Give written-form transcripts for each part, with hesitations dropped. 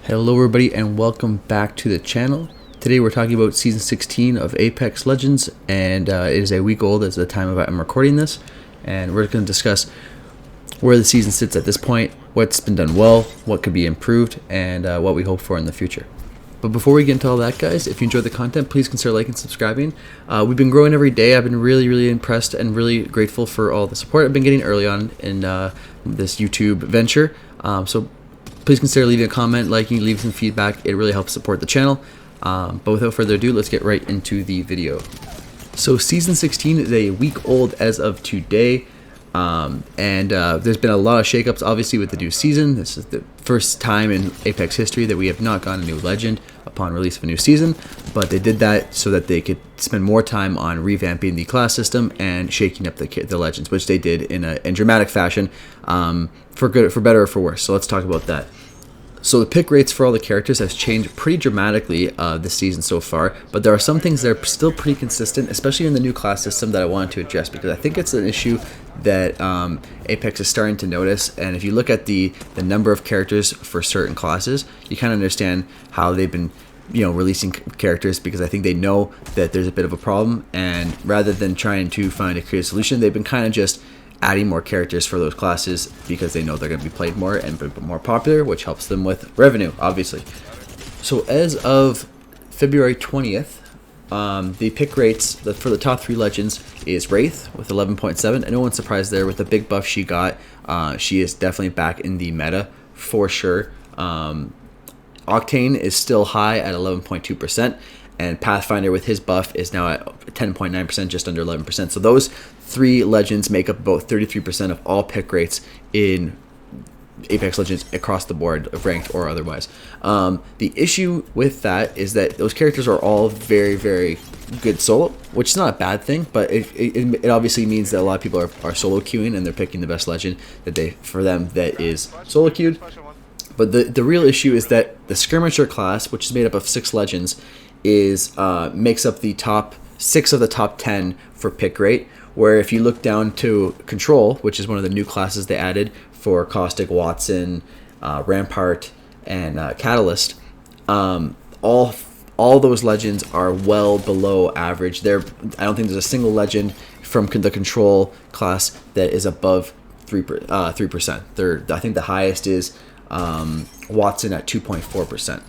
Hello everybody and welcome back to the channel. Today we're talking about Season 16 of Apex Legends, and it is a week old as the time of I'm recording this, and we're going to discuss where the season sits at this point, what's been done well, what could be improved, and what we hope for in the future. But before we get into all that, guys, if you enjoyed the content, please consider liking and subscribing. We've been growing every day. I've been really impressed and really grateful for all the support I've been getting early on in this YouTube venture. So please consider leaving a comment, liking, leaving some feedback. It really helps support the channel. But without further ado, let's get right into the video. So Season 16 is a week old as of today. There's been a lot of shakeups, obviously, with the new season. This is the first time in Apex history that we have not gotten a new legend upon release of a new season, but they did that so that they could spend more time on revamping the class system and shaking up the legends, which they did in dramatic fashion, for better or for worse. So let's talk about that. So the pick rates for all the characters has changed pretty dramatically this season so far, but there are some things that are still pretty consistent, especially in the new class system, that I wanted to address because I think it's an issue that Apex is starting to notice. And if you look at the number of characters for certain classes, you kind of understand how they've been releasing characters, because I think they know that there's a bit of a problem, and rather than trying to find a creative solution, they've been kind of just adding more characters for those classes because they know they're going to be played more and more popular, which helps them with revenue, obviously. So as of February 20th, the pick rates for the top 3 legends is Wraith with 11.7, and no one's surprised there with the big buff she got. She is definitely back in the meta for sure. Octane is still high at 11.2%, and Pathfinder with his buff is now at 10.9%, just under 11%. So those 3 legends make up about 33% of all pick rates in Apex Legends across the board, ranked or otherwise. The issue with that is that those characters are all very good solo, which is not a bad thing, but it obviously means that a lot of people are solo queuing and they're picking the best legend for them that is solo queued. But the real issue is that the Skirmisher class, which is made up of 6 legends, makes up the top 6 of the top 10 for pick rate, where if you look down to Control, which is one of the new classes they added for Caustic, Watson, Rampart, and Catalyst, all those legends are well below average. I don't think there's a single legend from the Control class that is above 3%. I think the highest is Watson at 2.4%.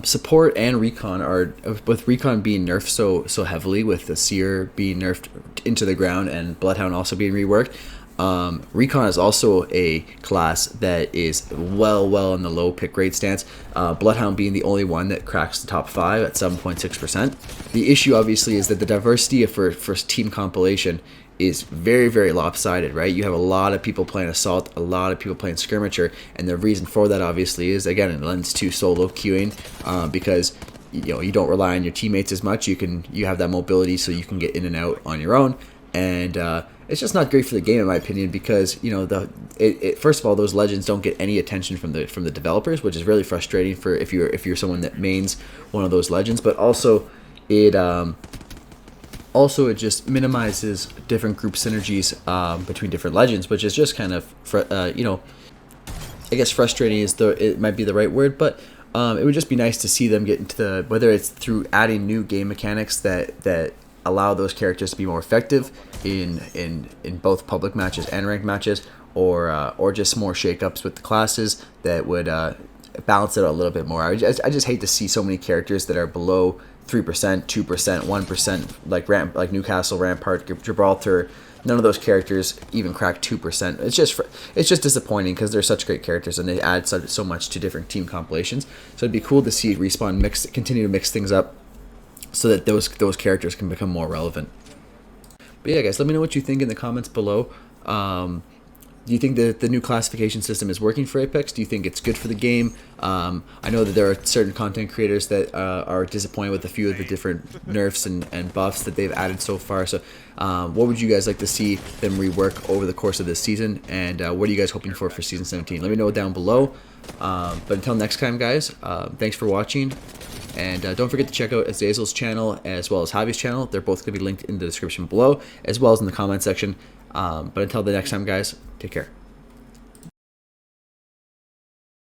Support and recon are, with recon being nerfed so heavily, with the Seer being nerfed into the ground and Bloodhound also being reworked. Recon is also a class that is well in the low pick rate stance. Bloodhound being the only one that cracks the top 5 at 7.6%. The issue obviously is that the diversity for team compilation is very lopsided, right? You have a lot of people playing Assault, a lot of people playing Skirmisher, and the reason for that obviously is, again, it lends to solo queuing, because you don't rely on your teammates as much. You have that mobility, so you can get in and out on your own, and it's just not great for the game, in my opinion, because first of all, those legends don't get any attention from the developers, which is really frustrating for if you're someone that mains one of those legends. But also it just minimizes different group synergies between different legends, which is just kind of, I guess frustrating it might be the right word, but it would just be nice to see them get into whether it's through adding new game mechanics that allow those characters to be more effective in both public matches and ranked matches, or just more shakeups with the classes that would balance it out a little bit more. I just hate to see so many characters that are below 3%, 2%, 1%, like Newcastle, Rampart, Gibraltar. None of those characters even crack 2%. It's just disappointing because they're such great characters and they add so much to different team compilations. So it'd be cool to see Respawn continue to mix things up so that those characters can become more relevant. But yeah, guys, let me know what you think in the comments below. Do you think that the new classification system is working for Apex? Do you think it's good for the game? I know that there are certain content creators that are disappointed with a few of the different nerfs and buffs that they've added so far. So what would you guys like to see them rework over the course of this season? And what are you guys hoping for Season 17? Let me know down below. But until next time, guys, thanks for watching. And don't forget to check out Azazel's channel as well as Javi's channel. They're both going to be linked in the description below, as well as in the comment section. But until the next time, guys, take care.